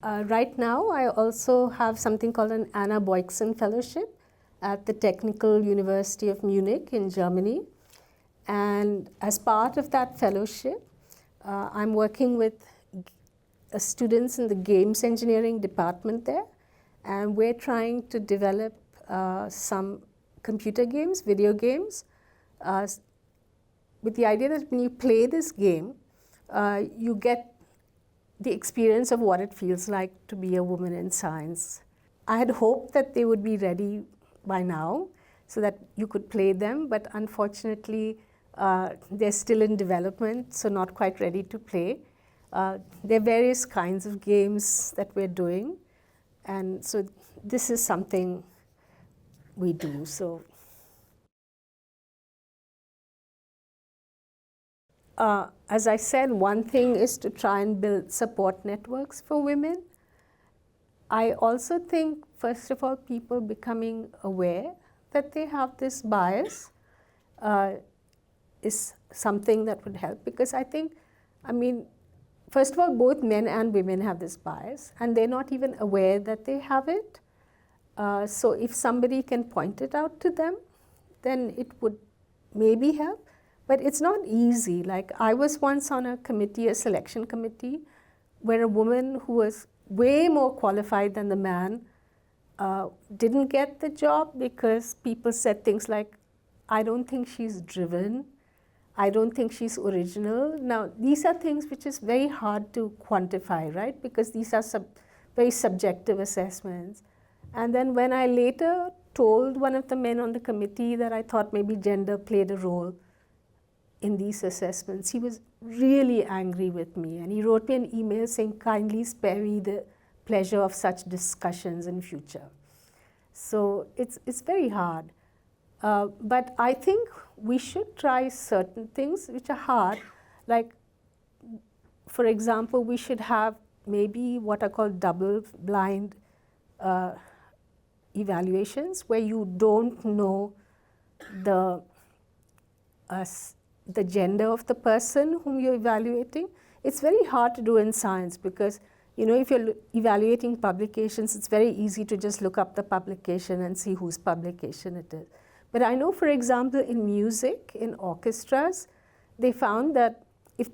Right now, I also have something called an Anna Boyksen Fellowship at the Technical University of Munich in Germany. And as part of that fellowship, I'm working with students in the games engineering department there. And we're trying to develop some computer games, video games, with the idea that when you play this game, you get the experience of what it feels like to be a woman in science. I had hoped that they would be ready by now so that you could play them, but unfortunately they're still in development, so not quite ready to play. There are various kinds of games that we're doing, and so this is something we do. As I said, one thing is to try and build support networks for women. I also think, first of all, people becoming aware that they have this bias is something that would help, because I think, first of all, both men and women have this bias, and they're not even aware that they have it. So if somebody can point it out to them, then it would maybe help. But it's not easy. Like, I was once on a committee, a selection committee, where a woman who was way more qualified than the man didn't get the job because people said things like, I don't think she's driven, I don't think she's original. Now, these are things which is very hard to quantify, right? Because these are very subjective assessments. And then when I later told one of the men on the committee that I thought maybe gender played a role in these assessments, he was really angry with me, and he wrote me an email saying, kindly spare me the pleasure of such discussions in future. So it's very hard. But I think we should try certain things which are hard. Like, for example, we should have maybe what are called double-blind evaluations, where you don't know the gender of the person whom you're evaluating. It's very hard to do in science because, if you're evaluating publications, it's very easy to just look up the publication and see whose publication it is. But I know, for example, in music, in orchestras, they found that if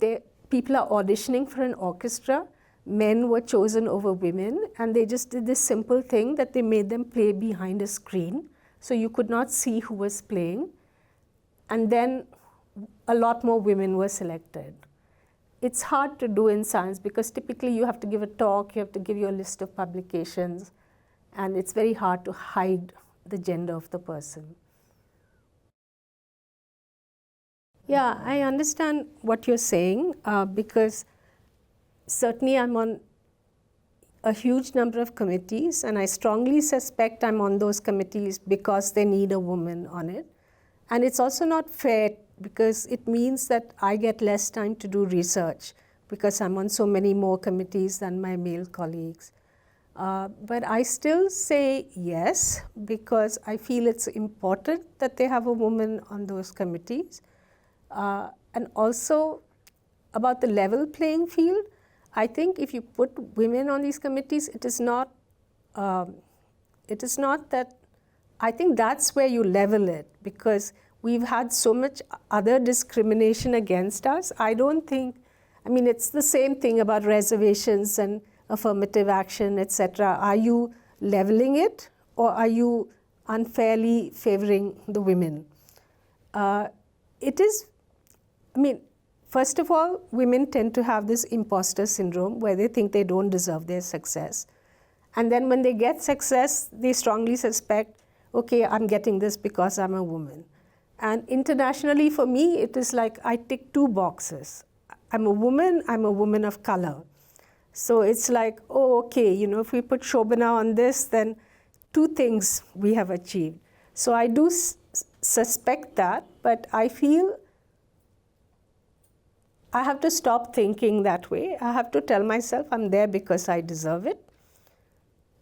people are auditioning for an orchestra, men were chosen over women, and they just did this simple thing that they made them play behind a screen, so you could not see who was playing. And then a lot more women were selected. It's hard to do in science because typically you have to give a talk, you have to give your list of publications, and it's very hard to hide the gender of the person. Yeah, I understand what you're saying because certainly I'm on a huge number of committees, and I strongly suspect I'm on those committees because they need a woman on it. And it's also not fair because it means that I get less time to do research because I'm on so many more committees than my male colleagues. But I still say yes because I feel it's important that they have a woman on those committees. And also about the level playing field, I think if you put women on these committees, it is not that, I think that's where you level it, because we've had so much other discrimination against us. I don't think, it's the same thing about reservations and affirmative action, etc. Are you leveling it, or are you unfairly favoring the women? It is, first of all, women tend to have this imposter syndrome where they think they don't deserve their success. And then when they get success, they strongly suspect, okay, I'm getting this because I'm a woman. And internationally, for me, it is like I tick two boxes. I'm a woman of color. So it's like, oh, okay, if we put Shobhana on this, then two things we have achieved. So I do suspect that, but I feel I have to stop thinking that way. I have to tell myself I'm there because I deserve it,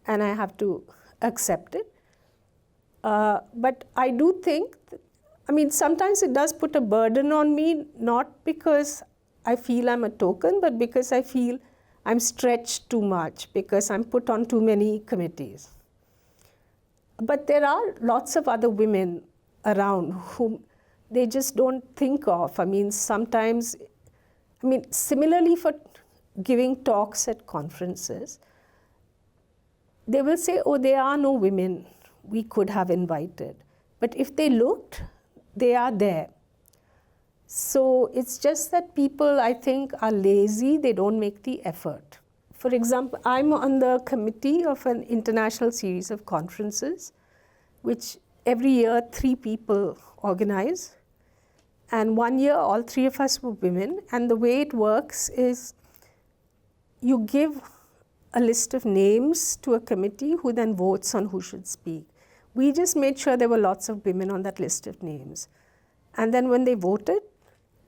and I have to accept it. But I do think, sometimes it does put a burden on me, not because I feel I'm a token, but because I feel I'm stretched too much because I'm put on too many committees. But there are lots of other women around whom they just don't think of. I mean, sometimes, similarly for giving talks at conferences, they will say, oh, there are no women we could have invited. But if they looked, they are there. So it's just that people, I think, are lazy. They don't make the effort. For example, I'm on the committee of an international series of conferences, which every year 3 people organize. And one year, all 3 of us were women. And the way it works is you give a list of names to a committee who then votes on who should speak. We just made sure there were lots of women on that list of names. And then when they voted,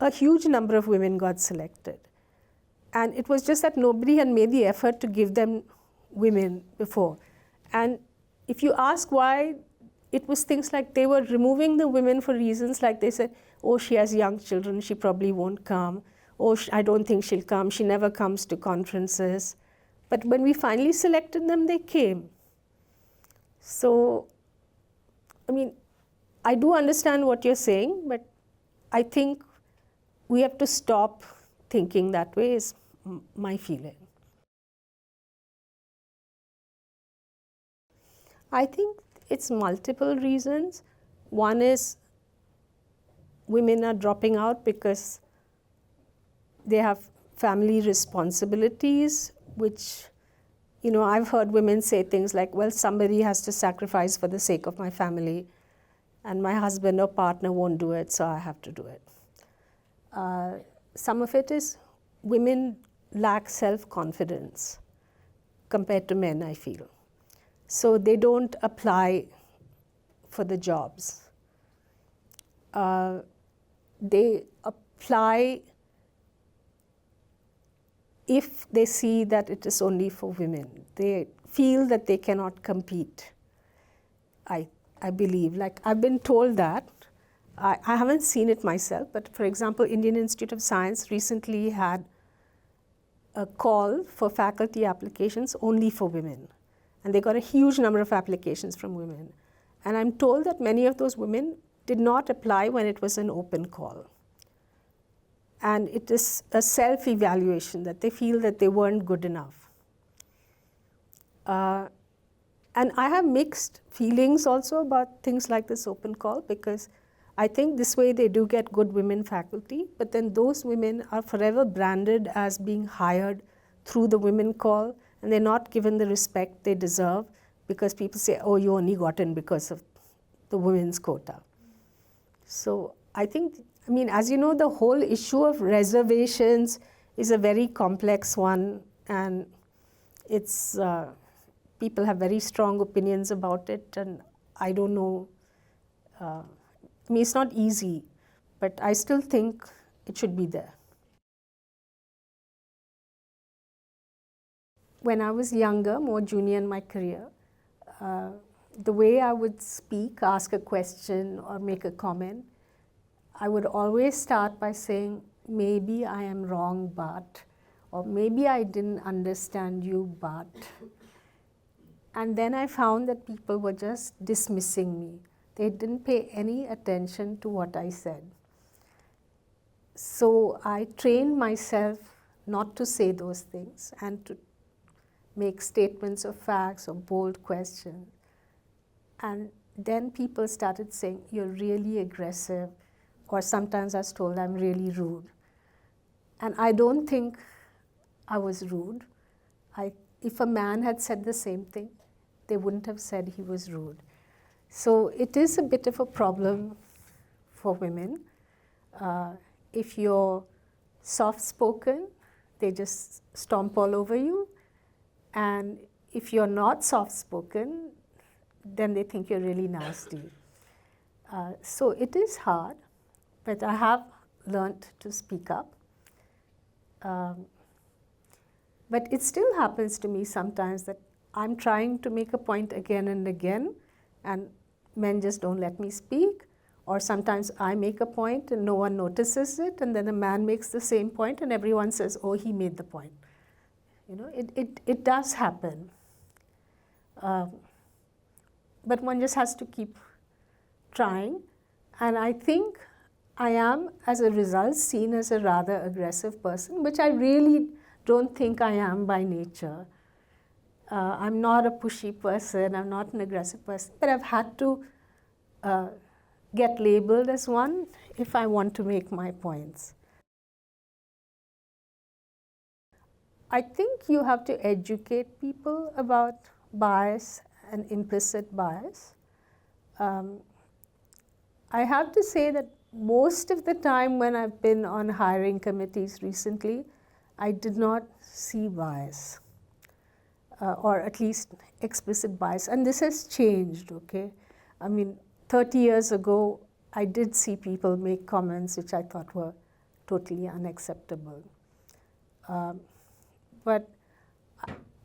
a huge number of women got selected. And it was just that nobody had made the effort to give them women before. And if you ask why, it was things like they were removing the women for reasons like they said, oh, she has young children, she probably won't come. Oh, I don't think she'll come, she never comes to conferences. But when we finally selected them, they came. So, I do understand what you're saying, but I think we have to stop thinking that way, is my feeling. I think it's multiple reasons. One is women are dropping out because they have family responsibilities, which, I've heard women say things like, well, somebody has to sacrifice for the sake of my family, and my husband or partner won't do it, so I have to do it. Some of it is women lack self-confidence compared to men, I feel. So they don't apply for the jobs. They apply if they see that it is only for women. They feel that they cannot compete, I believe. Like, I've been told that. I haven't seen it myself, but for example, Indian Institute of Science recently had a call for faculty applications only for women. And they got a huge number of applications from women. And I'm told that many of those women did not apply when it was an open call. And it is a self-evaluation that they feel that they weren't good enough. And I have mixed feelings also about things like this open call, because I think this way they do get good women faculty, but then those women are forever branded as being hired through the women call, and they're not given the respect they deserve because people say, oh, you only got in because of the women's quota. So I think, as you know, the whole issue of reservations is a very complex one, and it's people have very strong opinions about it, and I don't know. It's not easy, but I still think it should be there. When I was younger, more junior in my career, the way I would speak, ask a question or make a comment, I would always start by saying, maybe I am wrong, but, or maybe I didn't understand you, but. And then I found that people were just dismissing me. They didn't pay any attention to what I said. So I trained myself not to say those things and to make statements of facts or bold questions. And then people started saying, you're really aggressive, or sometimes I was told I'm really rude. And I don't think I was rude. If a man had said the same thing, they wouldn't have said he was rude. So it is a bit of a problem for women. If you're soft-spoken, they just stomp all over you. And if you're not soft-spoken, then they think you're really nasty. So it is hard, but I have learned to speak up. But it still happens to me sometimes that I'm trying to make a point again and again, and men just don't let me speak. Or sometimes I make a point and no one notices it, and then a man makes the same point and everyone says, oh, he made the point. You know, it does happen. But one just has to keep trying. And I think I am, as a result, seen as a rather aggressive person, which I really don't think I am by nature. I'm not a pushy person, I'm not an aggressive person, but I've had to get labeled as one if I want to make my points. I think you have to educate people about bias and implicit bias. I have to say that most of the time when I've been on hiring committees recently, I did not see bias, or at least explicit bias. And this has changed, okay? I mean, 30 years ago, I did see people make comments which I thought were totally unacceptable. But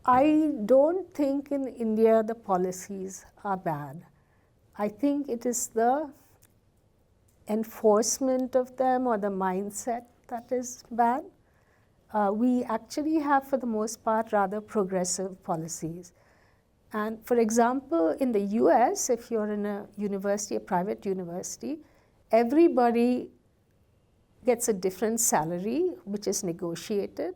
I don't think in India the policies are bad. I think it is the enforcement of them or the mindset that is bad. We actually have, for the most part, rather progressive policies. And for example, in the US, if you're in a university, a private university, everybody gets a different salary, which is negotiated.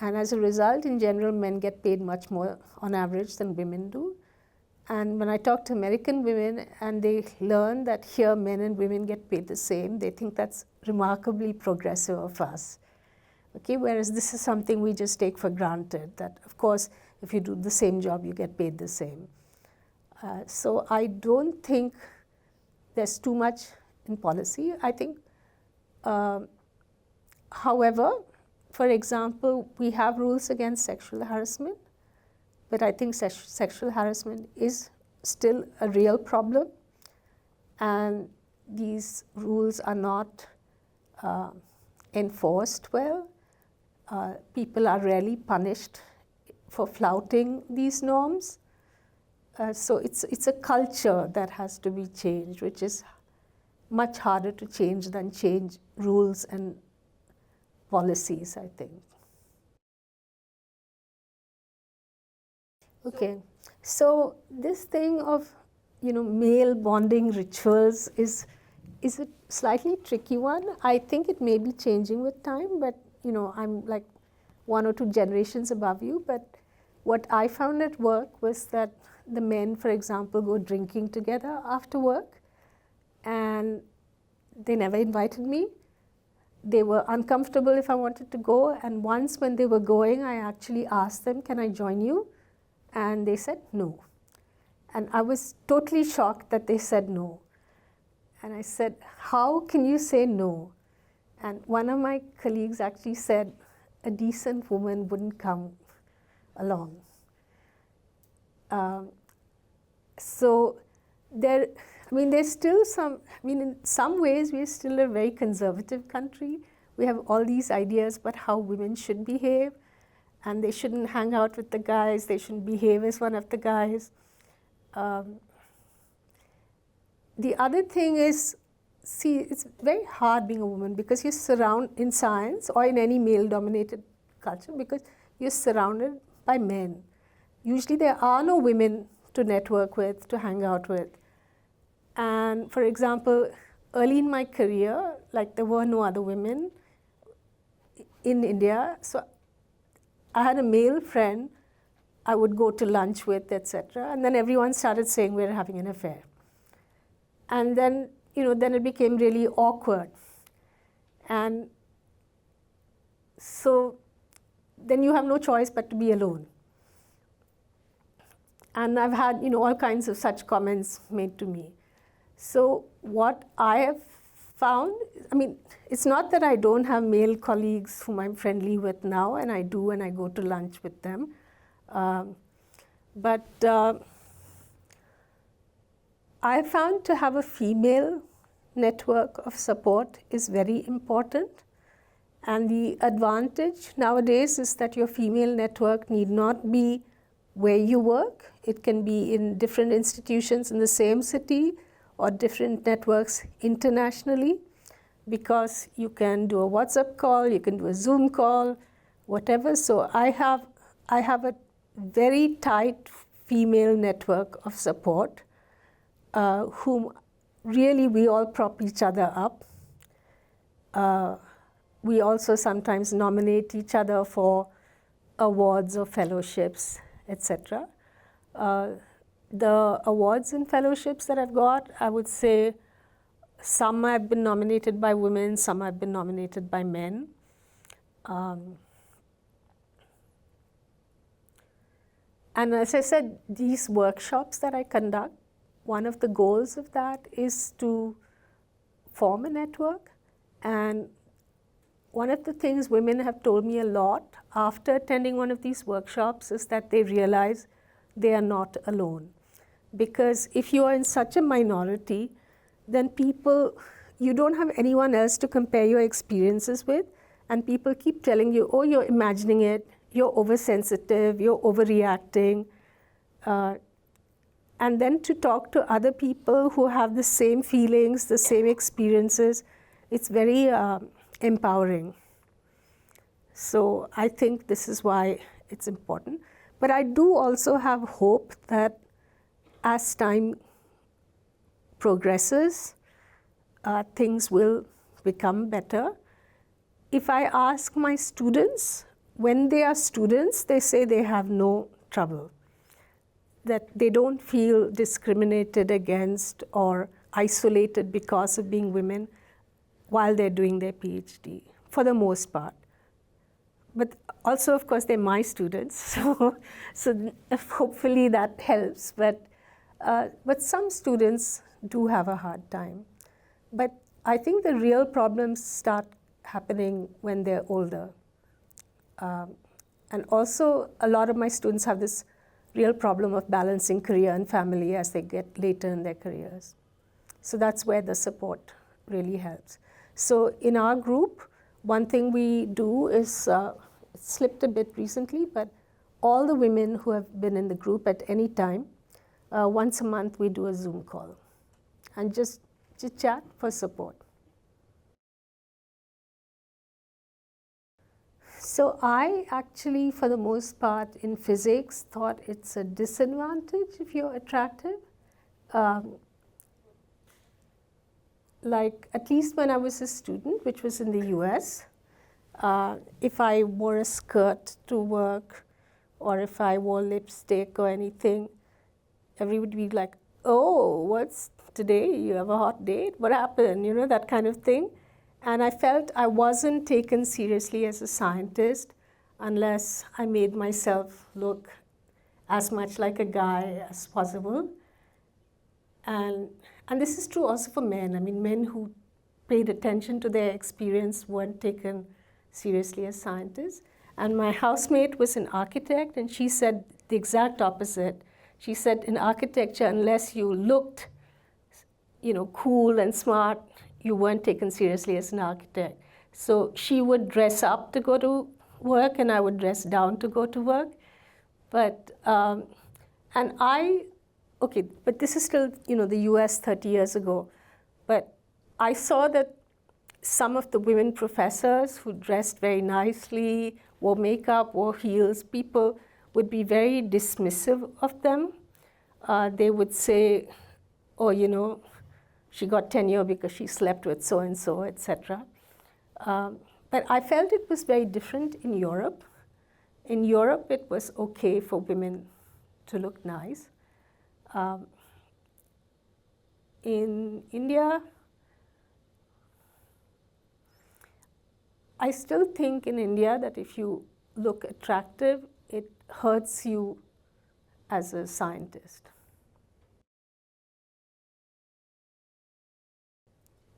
And as a result, in general, men get paid much more on average than women do. And when I talk to American women and they learn that here men and women get paid the same, they think that's remarkably progressive of us. Okay, whereas this is something we just take for granted, that of course, if you do the same job, you get paid the same. So I don't think there's too much in policy. I think, however, for example, we have rules against sexual harassment, but I think sexual harassment is still a real problem, and these rules are not enforced well. People are rarely punished for flouting these norms. So it's a culture that has to be changed, which is much harder to change than change rules and policies, I think. Okay, so this thing of, you know, male bonding rituals is a slightly tricky one. I think it may be changing with time, but you know, I'm like 1 or 2 generations above you. But what I found at work was that the men, for example, go drinking together after work, and they never invited me. They were uncomfortable if I wanted to go, and once when they were going, I actually asked them, can I join you? And they said no. And I was totally shocked that they said no. And I said, how can you say no? And one of my colleagues actually said, a decent woman wouldn't come along. So there, I mean, there's still some, I mean, in some ways, we're still a very conservative country. We have all these ideas about how women should behave, and they shouldn't hang out with the guys, they shouldn't behave as one of the guys. The other thing is, see, it's very hard being a woman because you're surrounded in science or in any male-dominated culture because you're surrounded by men. Usually there are no women to network with, to hang out with. And for example, early in my career, like there were no other women in India. So I had a male friend I would go to lunch with, etc. And then everyone started saying we're having an affair. And then, you know, then it became really awkward. And so then you have no choice but to be alone. And I've had, you know, all kinds of such comments made to me. So what I have found, I mean, it's not that I don't have male colleagues whom I'm friendly with now, and I do, and I go to lunch with them. But I found to have a female network of support is very important. And the advantage nowadays is that your female network need not be where you work. It can be in different institutions in the same city or different networks internationally, because you can do a WhatsApp call, you can do a Zoom call, whatever. So I have I have a very tight female network of support, whom really we all prop each other up. We also sometimes nominate each other for awards or fellowships, etc. The awards and fellowships that I've got, I would say some have been nominated by women, some have been nominated by men. And as I said, these workshops that I conduct, one of the goals of that is to form a network. And one of the things women have told me a lot after attending one of these workshops is that they realize they are not alone. Because if you are in such a minority, then you don't have anyone else to compare your experiences with, and people keep telling you, oh, you're imagining it, you're oversensitive, you're overreacting. And then to talk to other people who have the same feelings, the same experiences, it's very empowering. So I think this is why it's important. But I do also have hope that as time progresses, things will become better. If I ask my students, when they are students, they say they have no trouble, that they don't feel discriminated against or isolated because of being women while they're doing their PhD, for the most part. But also, of course, they're my students, so hopefully that helps. But some students do have a hard time. But I think the real problems start happening when they're older. And also, a lot of my students have this real problem of balancing career and family as they get later in their careers. So that's where the support really helps. So in our group, one thing we do is, it slipped a bit recently, but all the women who have been in the group at any time, once a month we do a Zoom call and just chit-chat for support. So I actually, for the most part, in physics, thought it's a disadvantage if you're attractive. Like, at least when I was a student, which was in the US, if I wore a skirt to work, or if I wore lipstick or anything, everybody would be like, oh, what's today? You have a hot date? What happened? You know, that kind of thing. And I felt I wasn't taken seriously as a scientist unless I made myself look as much like a guy as possible. And this is true also for men. I mean, men who paid attention to their experience weren't taken seriously as scientists. And my housemate was an architect, and she said the exact opposite. She said, in architecture, unless you looked, cool and smart, you weren't taken seriously as an architect. So she would dress up to go to work, and I would dress down to go to work. But, but this is still, the US 30 years ago. But I saw that some of the women professors who dressed very nicely, wore makeup, wore heels, people would be very dismissive of them. They would say, oh, she got tenure because she slept with so-and-so, etc. But I felt it was very different in Europe. In Europe, it was okay for women to look nice. In India, I still think in India that if you look attractive, it hurts you as a scientist.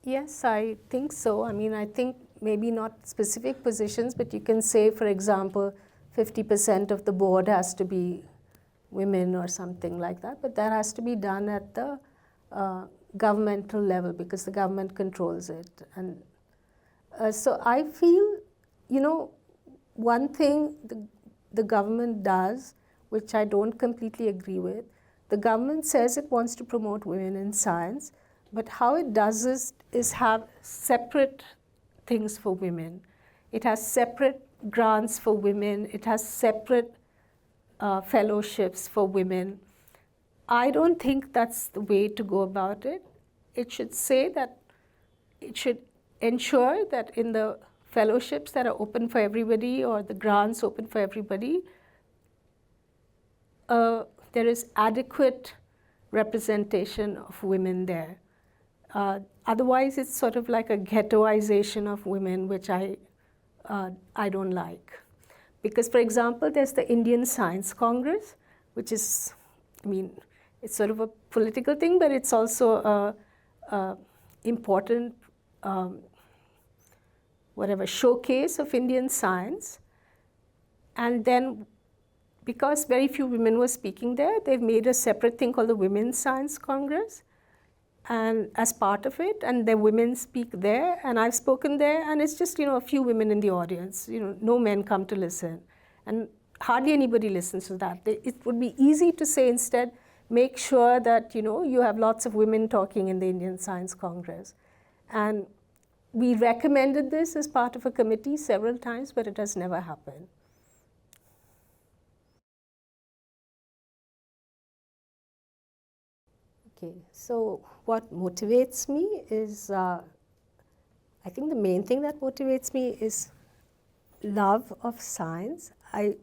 Yes, I think so. I mean, I think maybe not specific positions, but you can say, for example, 50% of the board has to be women or something like that. But that has to be done at the governmental level because the government controls it. And so I feel, one thing the government does, which I don't completely agree with, the government says it wants to promote women in science, but how it does is have separate things for women. It has separate grants for women. It has separate fellowships for women. I don't think that's the way to go about it. It should say that it should ensure that in the fellowships that are open for everybody or the grants open for everybody, there is adequate representation of women there. Otherwise, it's sort of like a ghettoization of women, which I don't like. Because, for example, there's the Indian Science Congress, which is, I mean, it's sort of a political thing, but it's also a important showcase of Indian science. And then, because very few women were speaking there, they've made a separate thing called the Women's Science Congress, and as part of it, and the women speak there, and I've spoken there, and it's just, a few women in the audience, no men come to listen, and hardly anybody listens to that. It would be easy to say instead, make sure that, you have lots of women talking in the Indian Science Congress. And we recommended this as part of a committee several times, but it has never happened. Okay, so what motivates me is, I think the main thing that motivates me is love of science. I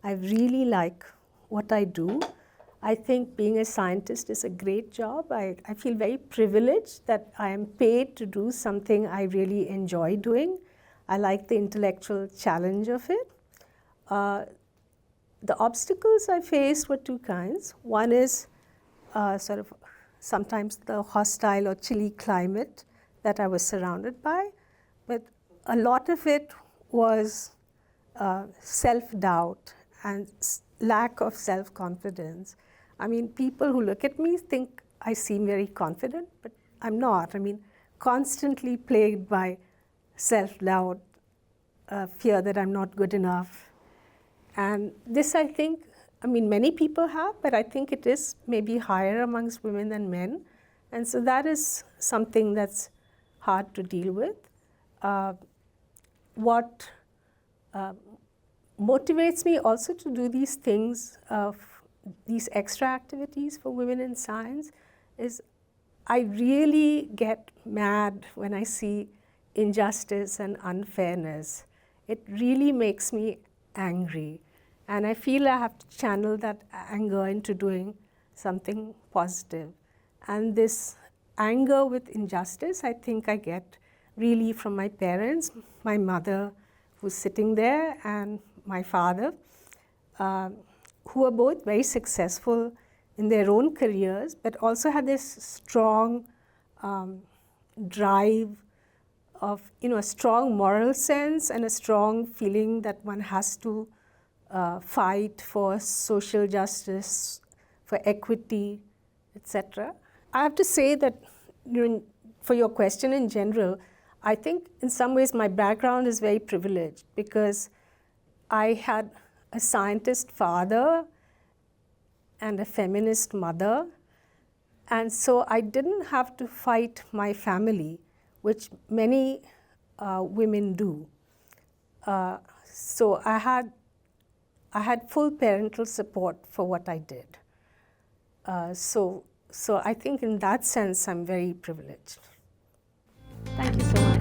really like what I do. I think being a scientist is a great job. I feel very privileged that I am paid to do something I really enjoy doing. I like the intellectual challenge of it. The obstacles I faced were two kinds. One is sort of sometimes the hostile or chilly climate that I was surrounded by, but a lot of it was self-doubt and lack of self-confidence. I mean, people who look at me think I seem very confident, but I'm not. I mean, constantly plagued by self-doubt, fear that I'm not good enough. And this, I think, many people have, but I think it is maybe higher amongst women than men. And so that is something that's hard to deal with. What motivates me also to do these things, these extra activities for women in science, is I really get mad when I see injustice and unfairness. It really makes me angry. And I feel I have to channel that anger into doing something positive. And this anger with injustice, I think I get really from my parents, my mother, who's sitting there, and my father, who are both very successful in their own careers, but also had this strong drive of, a strong moral sense and a strong feeling that one has to fight for social justice, for equity, etc. I have to say that, for your question in general, I think in some ways my background is very privileged because I had a scientist father and a feminist mother, and so I didn't have to fight my family, which many women do. So I had full parental support for what I did. So I think in that sense, I'm very privileged. Thank you so much.